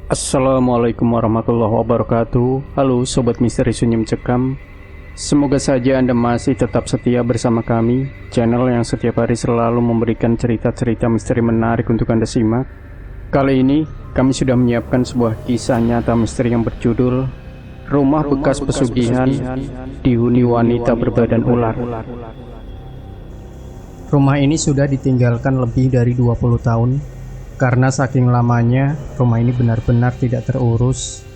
Assalamualaikum warahmatullahi wabarakatuh. Halo Sobat Misteri Sunyum Cekam. Semoga saja Anda masih tetap setia bersama kami, channel yang setiap hari selalu memberikan cerita-cerita misteri menarik untuk Anda simak. Kali ini kami sudah menyiapkan sebuah kisah nyata misteri yang berjudul Rumah Bekas Pesugihan Dihuni Wanita Berbadan Ular. Rumah ini sudah ditinggalkan lebih dari 20 tahun. Karena saking lamanya, rumah ini benar-benar tidak terurus.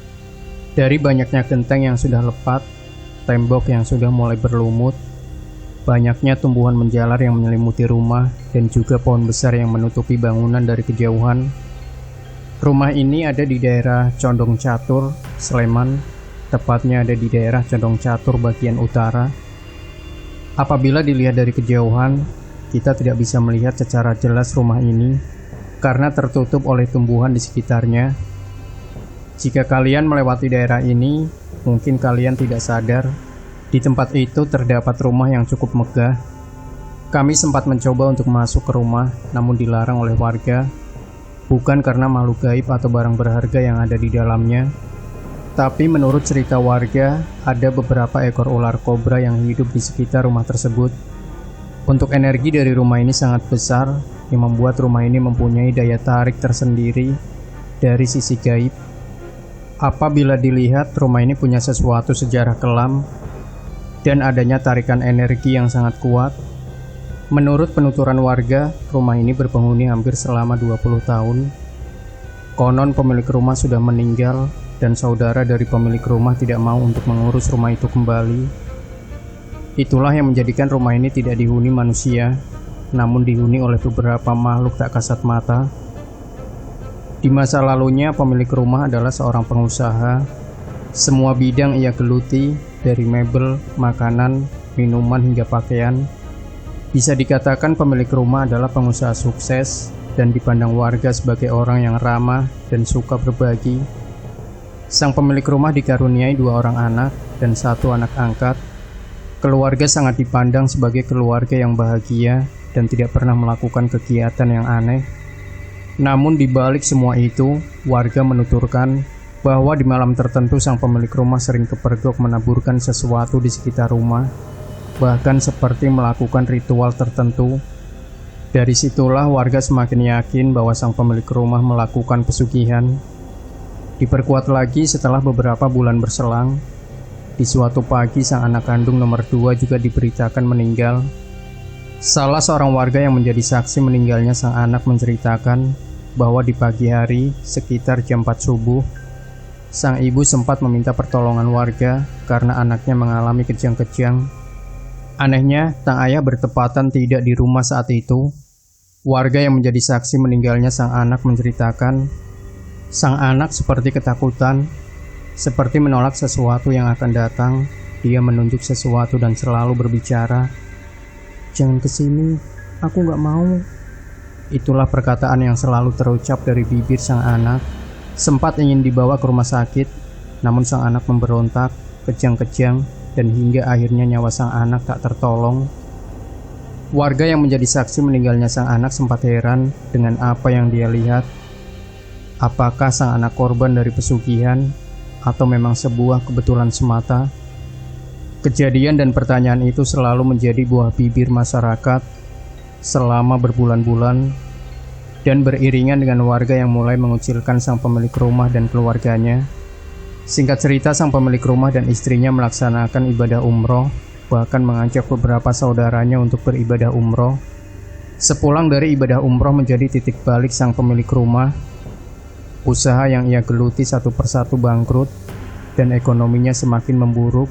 Dari banyaknya genteng yang sudah lepat, tembok yang sudah mulai berlumut, banyaknya tumbuhan menjalar yang menyelimuti rumah, dan juga pohon besar yang menutupi bangunan dari kejauhan. Rumah ini ada di daerah Condong Catur, Sleman, tepatnya ada di daerah Condong Catur bagian utara. Apabila dilihat dari kejauhan, kita tidak bisa melihat secara jelas rumah ini, karena tertutup oleh tumbuhan di sekitarnya. Jika kalian melewati daerah ini, mungkin kalian tidak sadar, di tempat itu terdapat rumah yang cukup megah. Kami sempat mencoba untuk masuk ke rumah, namun dilarang oleh warga, bukan karena makhluk gaib atau barang berharga yang ada di dalamnya, tapi menurut cerita warga, ada beberapa ekor ular kobra yang hidup di sekitar rumah tersebut. Untuk energi dari rumah ini sangat besar, yang membuat rumah ini mempunyai daya tarik tersendiri dari sisi gaib. Apabila dilihat, rumah ini punya sesuatu sejarah kelam dan adanya tarikan energi yang sangat kuat. Menurut penuturan warga, rumah ini berpenghuni hampir selama 20 tahun. Konon pemilik rumah sudah meninggal dan saudara dari pemilik rumah tidak mau untuk mengurus rumah itu kembali. Itulah yang menjadikan rumah ini tidak dihuni manusia, namun dihuni oleh beberapa makhluk tak kasat mata. Di masa lalunya, pemilik rumah adalah seorang pengusaha. Semua bidang ia geluti, dari mebel, makanan, minuman, hingga pakaian. Bisa dikatakan pemilik rumah adalah pengusaha sukses dan dipandang warga sebagai orang yang ramah dan suka berbagi. Sang pemilik rumah dikaruniai 2 orang anak dan 1 anak angkat. Keluarga sangat dipandang sebagai keluarga yang bahagia dan tidak pernah melakukan kegiatan yang aneh. Namun di balik semua itu, warga menuturkan bahwa di malam tertentu sang pemilik rumah sering kepergok menaburkan sesuatu di sekitar rumah, bahkan seperti melakukan ritual tertentu. Dari situlah warga semakin yakin bahwa sang pemilik rumah melakukan pesugihan. Diperkuat lagi setelah beberapa bulan berselang, di suatu pagi sang anak kandung nomor 2 juga diberitakan meninggal. Salah seorang warga yang menjadi saksi meninggalnya sang anak menceritakan bahwa di pagi hari sekitar jam 4 subuh, sang ibu sempat meminta pertolongan warga karena anaknya mengalami kejang-kejang. Anehnya, sang ayah bertepatan tidak di rumah saat itu. Warga yang menjadi saksi meninggalnya sang anak menceritakan, sang anak seperti ketakutan, seperti menolak sesuatu yang akan datang. Dia menunjuk sesuatu dan selalu berbicara, "Jangan kesini, aku gak mau." Itulah perkataan yang selalu terucap dari bibir sang anak. Sempat ingin dibawa ke rumah sakit, namun sang anak memberontak, kejang-kejang, dan hingga akhirnya nyawa sang anak tak tertolong. Warga yang menjadi saksi meninggalnya sang anak sempat heran dengan apa yang dia lihat. Apakah sang anak korban dari pesugihan, atau memang sebuah kebetulan semata? Kejadian dan pertanyaan itu selalu menjadi buah bibir masyarakat selama berbulan-bulan, dan beriringan dengan warga yang mulai mengucilkan sang pemilik rumah dan keluarganya. Singkat cerita, sang pemilik rumah dan istrinya melaksanakan ibadah umroh, bahkan mengajak beberapa saudaranya untuk beribadah umroh. Sepulang dari ibadah umroh menjadi titik balik sang pemilik rumah. Usaha yang ia geluti satu persatu bangkrut dan ekonominya semakin memburuk.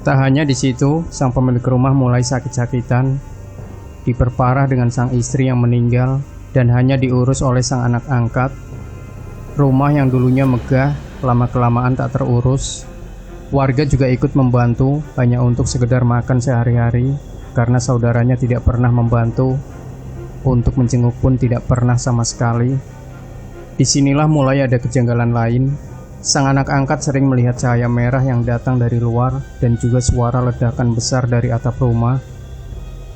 Tak hanya di situ, sang pemilik rumah mulai sakit-sakitan, diperparah dengan sang istri yang meninggal dan hanya diurus oleh sang anak angkat. Rumah yang dulunya megah, lama-kelamaan tak terurus. Warga juga ikut membantu hanya untuk sekedar makan sehari-hari, karena saudaranya tidak pernah membantu. Untuk menjenguk pun tidak pernah sama sekali. Disinilah mulai ada kejanggalan lain. Sang anak angkat sering melihat cahaya merah yang datang dari luar dan juga suara ledakan besar dari atap rumah.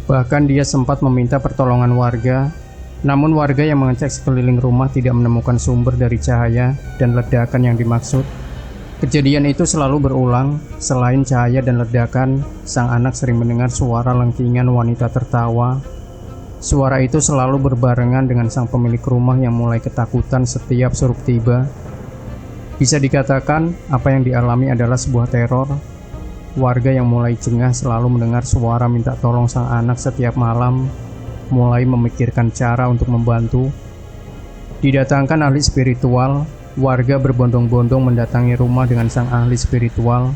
Bahkan dia sempat meminta pertolongan warga Namun warga yang mengecek sekeliling rumah tidak menemukan sumber dari cahaya dan ledakan yang dimaksud. Kejadian itu selalu berulang. Selain cahaya dan ledakan, sang anak sering mendengar suara lengkingan wanita tertawa. Suara itu selalu berbarengan dengan sang pemilik rumah yang mulai ketakutan setiap Syuruk tiba. Bisa dikatakan, apa yang dialami adalah sebuah teror. Warga yang mulai jengah selalu mendengar suara minta tolong sang anak setiap malam, mulai memikirkan cara untuk membantu. Didatangkan ahli spiritual, warga berbondong-bondong mendatangi rumah dengan sang ahli spiritual.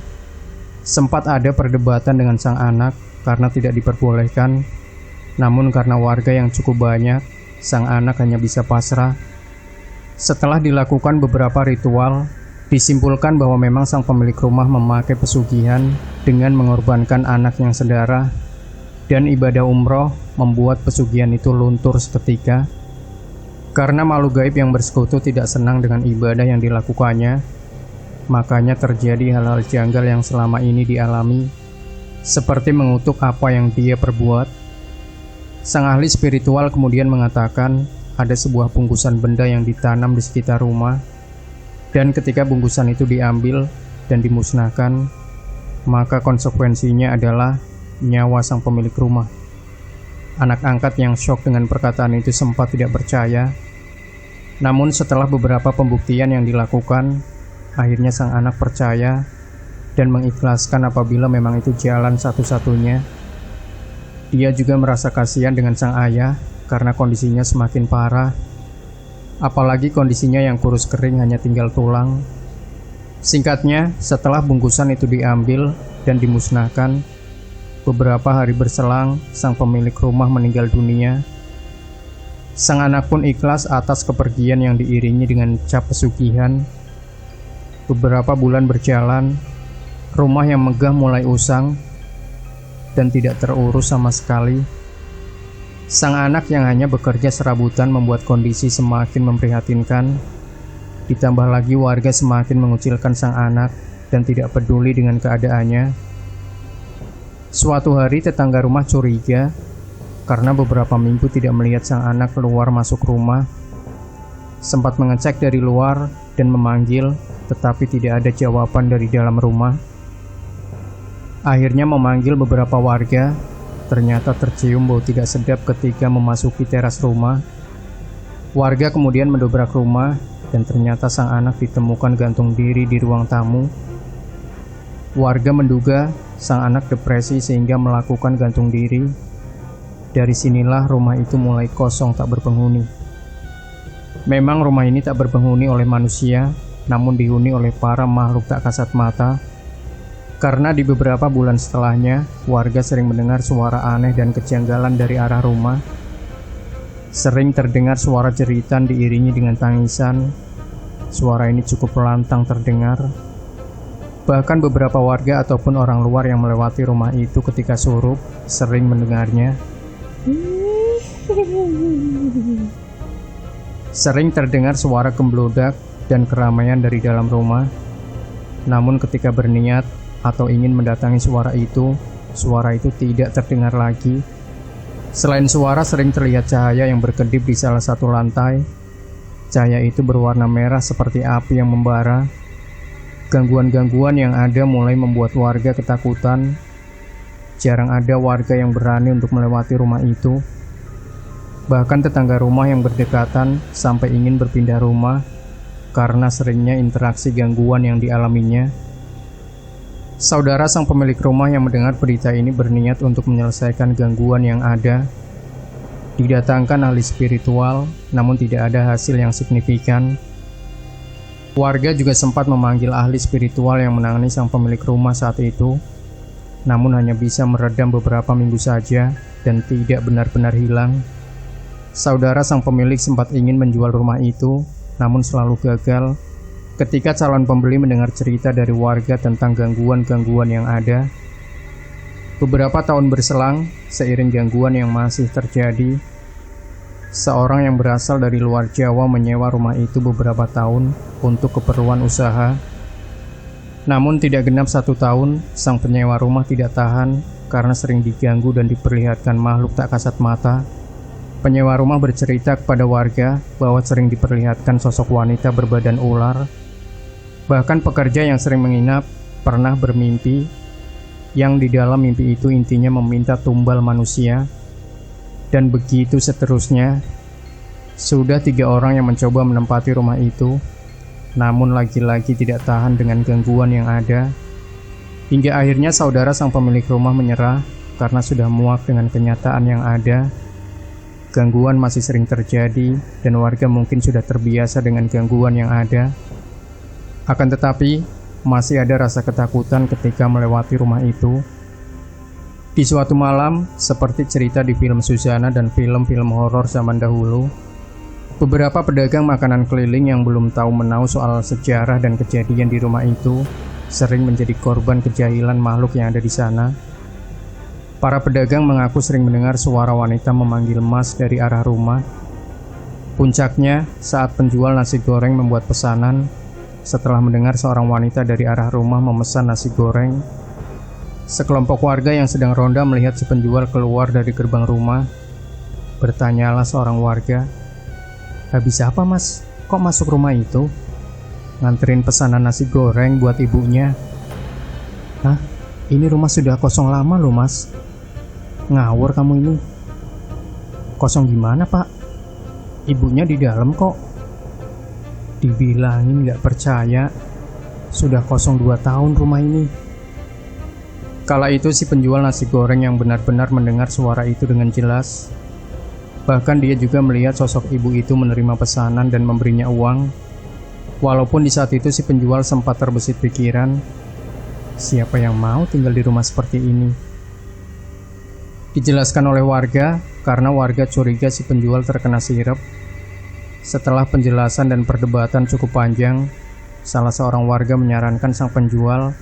Sempat ada perdebatan dengan sang anak karena tidak diperbolehkan, namun karena warga yang cukup banyak, sang anak hanya bisa pasrah. Setelah dilakukan beberapa ritual, disimpulkan bahwa memang sang pemilik rumah memakai pesugihan dengan mengorbankan anak yang sedarah, dan ibadah umroh membuat pesugihan itu luntur seketika. Karena makhluk gaib yang bersekutu tidak senang dengan ibadah yang dilakukannya, makanya terjadi hal-hal janggal yang selama ini dialami, seperti mengutuk apa yang dia perbuat. Sang ahli spiritual kemudian mengatakan ada sebuah bungkusan benda yang ditanam di sekitar rumah, dan ketika bungkusan itu diambil dan dimusnahkan, maka konsekuensinya adalah nyawa sang pemilik rumah. Anak angkat yang syok dengan perkataan itu sempat tidak percaya. Namun setelah beberapa pembuktian yang dilakukan, akhirnya sang anak percaya dan mengikhlaskan apabila memang itu jalan satu-satunya. Dia juga merasa kasihan dengan sang ayah karena kondisinya semakin parah. Apalagi kondisinya yang kurus kering hanya tinggal tulang. Singkatnya, setelah bungkusan itu diambil dan dimusnahkan, beberapa hari berselang, sang pemilik rumah meninggal dunia. Sang anak pun ikhlas atas kepergian yang diiringi dengan cap pesugihan. Beberapa bulan berjalan, rumah yang megah mulai usang dan tidak terurus sama sekali. Sang anak yang hanya bekerja serabutan membuat kondisi semakin memprihatinkan. Ditambah lagi warga semakin mengucilkan sang anak dan tidak peduli dengan keadaannya. Suatu hari tetangga rumah curiga karena beberapa minggu tidak melihat sang anak keluar masuk rumah. Sempat mengecek dari luar dan memanggil, tetapi tidak ada jawaban dari dalam rumah. Akhirnya memanggil beberapa warga, ternyata tercium bau tidak sedap ketika memasuki teras rumah. Warga kemudian mendobrak rumah dan ternyata sang anak ditemukan gantung diri di ruang tamu. Warga menduga sang anak depresi sehingga melakukan gantung diri. Dari sinilah rumah itu mulai kosong tak berpenghuni. Memang rumah ini tak berpenghuni oleh manusia, namun dihuni oleh para makhluk tak kasat mata. Karena di beberapa bulan setelahnya, warga sering mendengar suara aneh dan kejanggalan dari arah rumah. Sering terdengar suara jeritan diiringi dengan tangisan. Suara ini cukup lantang terdengar. Bahkan beberapa warga ataupun orang luar yang melewati rumah itu ketika Syuruk sering mendengarnya. Sering terdengar suara gemblodak dan keramaian dari dalam rumah. Namun ketika berniat atau ingin mendatangi suara itu tidak terdengar lagi. Selain suara, sering terlihat cahaya yang berkedip di salah satu lantai. Cahaya itu berwarna merah seperti api yang membara. Gangguan-gangguan yang ada mulai membuat warga ketakutan. Jarang ada warga yang berani untuk melewati rumah itu. Bahkan tetangga rumah yang berdekatan sampai ingin berpindah rumah karena seringnya interaksi gangguan yang dialaminya. Saudara sang pemilik rumah yang mendengar berita ini berniat untuk menyelesaikan gangguan yang ada. Didatangkan ahli spiritual, namun tidak ada hasil yang signifikan. Warga juga sempat memanggil ahli spiritual yang menangani sang pemilik rumah saat itu, namun hanya bisa meredam beberapa minggu saja dan tidak benar-benar hilang. Saudara sang pemilik sempat ingin menjual rumah itu, namun selalu gagal. Ketika calon pembeli mendengar cerita dari warga tentang gangguan-gangguan yang ada. Beberapa tahun berselang, seiring gangguan yang masih terjadi, seorang yang berasal dari luar Jawa menyewa rumah itu beberapa tahun untuk keperluan usaha. Namun tidak genap 1 tahun, sang penyewa rumah tidak tahan karena sering diganggu dan diperlihatkan makhluk tak kasat mata. Penyewa rumah bercerita kepada warga bahwa sering diperlihatkan sosok wanita berbadan ular. Bahkan pekerja yang sering menginap pernah bermimpi yang di dalam mimpi itu intinya meminta tumbal manusia. Dan begitu seterusnya. Sudah 3 orang yang mencoba menempati rumah itu, namun lagi-lagi tidak tahan dengan gangguan yang ada. Hingga akhirnya saudara sang pemilik rumah menyerah karena sudah muak dengan kenyataan yang ada. Gangguan masih sering terjadi dan warga mungkin sudah terbiasa dengan gangguan yang ada. Akan tetapi, masih ada rasa ketakutan ketika melewati rumah itu. Di suatu malam, seperti cerita di film Susana dan film-film horor zaman dahulu, beberapa pedagang makanan keliling yang belum tahu menau soal sejarah dan kejadian di rumah itu sering menjadi korban kejahilan makhluk yang ada di sana. Para pedagang mengaku sering mendengar suara wanita memanggil Mas dari arah rumah. Puncaknya, saat penjual nasi goreng membuat pesanan, setelah mendengar seorang wanita dari arah rumah memesan nasi goreng, sekelompok warga yang sedang ronda melihat si penjual keluar dari gerbang rumah. Bertanyalah seorang warga, "Habis apa mas? Kok masuk rumah itu?" "Nganterin pesanan nasi goreng buat ibunya." "Hah? Ini rumah sudah kosong lama loh mas." "Ngawur kamu ini." "Kosong gimana pak? Ibunya di dalam kok." "Dibilangin gak percaya. Sudah kosong 2 tahun rumah ini." Kala itu si penjual nasi goreng yang benar-benar mendengar suara itu dengan jelas. Bahkan dia juga melihat sosok ibu itu menerima pesanan dan memberinya uang. Walaupun di saat itu si penjual sempat terbesit pikiran, siapa yang mau tinggal di rumah seperti ini? Dijelaskan oleh warga karena warga curiga si penjual terkena sirep. Setelah penjelasan dan perdebatan cukup panjang, salah seorang warga menyarankan sang penjual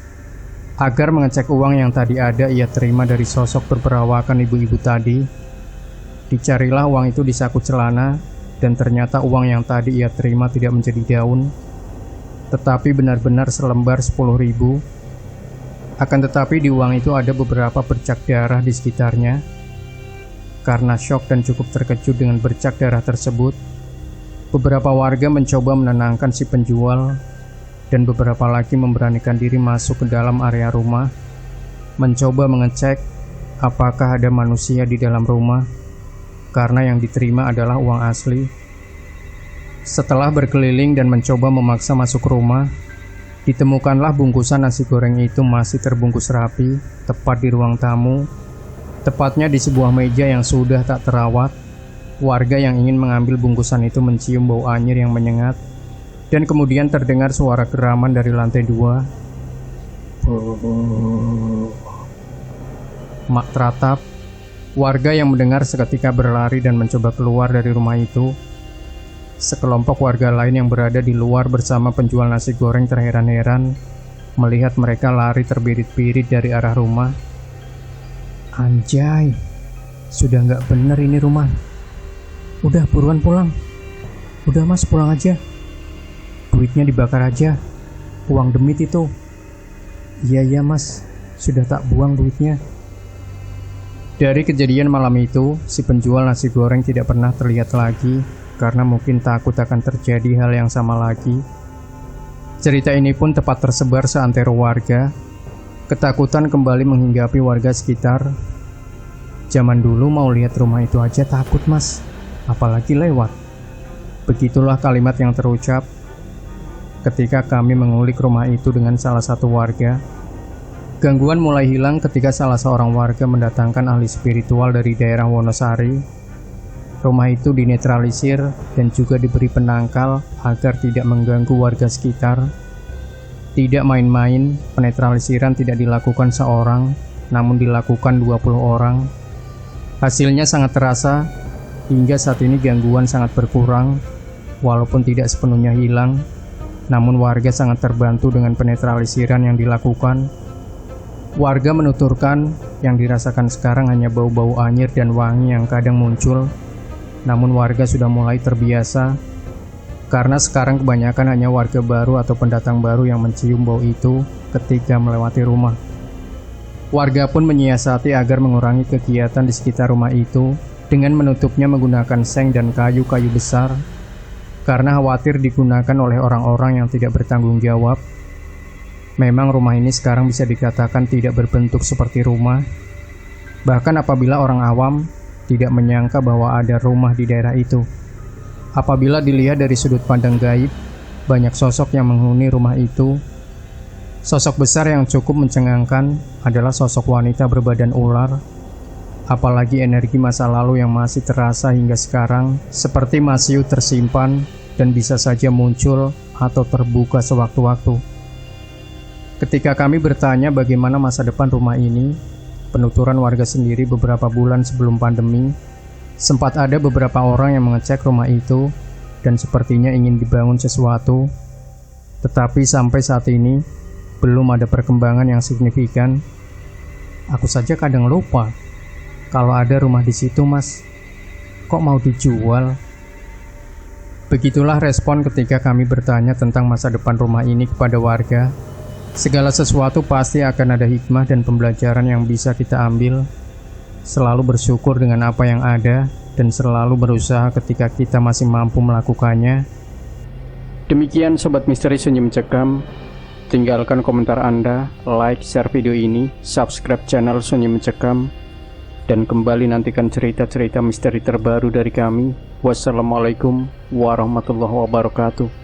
agar mengecek uang yang tadi ada ia terima dari sosok berperawakan ibu-ibu tadi. Dicarilah uang itu di saku celana, dan ternyata uang yang tadi ia terima tidak menjadi daun, tetapi benar-benar selembar 10.000. Akan tetapi di uang itu ada beberapa bercak darah di sekitarnya. Karena syok dan cukup terkejut dengan bercak darah tersebut, beberapa warga mencoba menenangkan si penjual, dan beberapa lagi memberanikan diri masuk ke dalam area rumah, mencoba mengecek apakah ada manusia di dalam rumah, karena yang diterima adalah uang asli. Setelah berkeliling dan mencoba memaksa masuk rumah, ditemukanlah bungkusan nasi goreng itu masih terbungkus rapi, tepat di ruang tamu, tepatnya di sebuah meja yang sudah tak terawat. Warga yang ingin mengambil bungkusan itu mencium bau anyir yang menyengat, dan kemudian terdengar suara geraman dari lantai 2. Mak teratap. Warga yang mendengar seketika berlari dan mencoba keluar dari rumah itu. Sekelompok warga lain yang berada di luar bersama penjual nasi goreng terheran-heran melihat mereka lari terbirit-birit dari arah rumah. "Anjay, sudah nggak bener ini rumah. Udah buruan pulang. Udah mas, pulang aja. Duitnya dibakar aja. Uang demit itu." Iya mas, sudah tak buang duitnya." Dari kejadian malam itu, si penjual nasi goreng tidak pernah terlihat lagi karena mungkin takut akan terjadi hal yang sama lagi. Cerita ini pun tepat tersebar seantero warga. Ketakutan kembali menghinggapi warga sekitar. "Zaman dulu mau lihat rumah itu aja takut mas, apalagi lewat." Begitulah kalimat yang terucap ketika kami mengulik rumah itu dengan salah satu warga. Gangguan mulai hilang ketika salah seorang warga mendatangkan ahli spiritual dari daerah Wonosari. Rumah itu dinetralisir dan juga diberi penangkal agar tidak mengganggu warga sekitar. Tidak main-main, penetralisiran tidak dilakukan seorang, namun dilakukan 20 orang. Hasilnya sangat terasa, hingga saat ini gangguan sangat berkurang, walaupun tidak sepenuhnya hilang, namun warga sangat terbantu dengan penetralisiran yang dilakukan. Warga menuturkan yang dirasakan sekarang hanya bau-bau anyir dan wangi yang kadang muncul, namun warga sudah mulai terbiasa, karena sekarang kebanyakan hanya warga baru atau pendatang baru yang mencium bau itu ketika melewati rumah. Warga pun menyiasati agar mengurangi kegiatan di sekitar rumah itu dengan menutupnya menggunakan seng dan kayu-kayu besar karena khawatir digunakan oleh orang-orang yang tidak bertanggung jawab. Memang rumah ini sekarang bisa dikatakan tidak berbentuk seperti rumah. Bahkan apabila orang awam tidak menyangka bahwa ada rumah di daerah itu. Apabila dilihat dari sudut pandang gaib, banyak sosok yang menghuni rumah itu. Sosok besar yang cukup mencengangkan adalah sosok wanita berbadan ular. Apalagi energi masa lalu yang masih terasa hingga sekarang, seperti masih tersimpan dan bisa saja muncul atau terbuka sewaktu-waktu. Ketika kami bertanya bagaimana masa depan rumah ini, penuturan warga sendiri beberapa bulan sebelum pandemi, sempat ada beberapa orang yang mengecek rumah itu dan sepertinya ingin dibangun sesuatu. Tetapi sampai saat ini, belum ada perkembangan yang signifikan. Aku saja kadang lupa kalau ada rumah di situ, Mas. Kok mau dijual? Begitulah respon ketika kami bertanya tentang masa depan rumah ini kepada warga. Segala sesuatu pasti akan ada hikmah dan pembelajaran yang bisa kita ambil. Selalu bersyukur dengan apa yang ada dan selalu berusaha ketika kita masih mampu melakukannya. Demikian Sobat Misteri Sunyi Mencekam. Tinggalkan komentar Anda, like, share video ini, subscribe channel Sunyi Mencekam, dan kembali nantikan cerita-cerita misteri terbaru dari kami. Wassalamualaikum warahmatullahi wabarakatuh.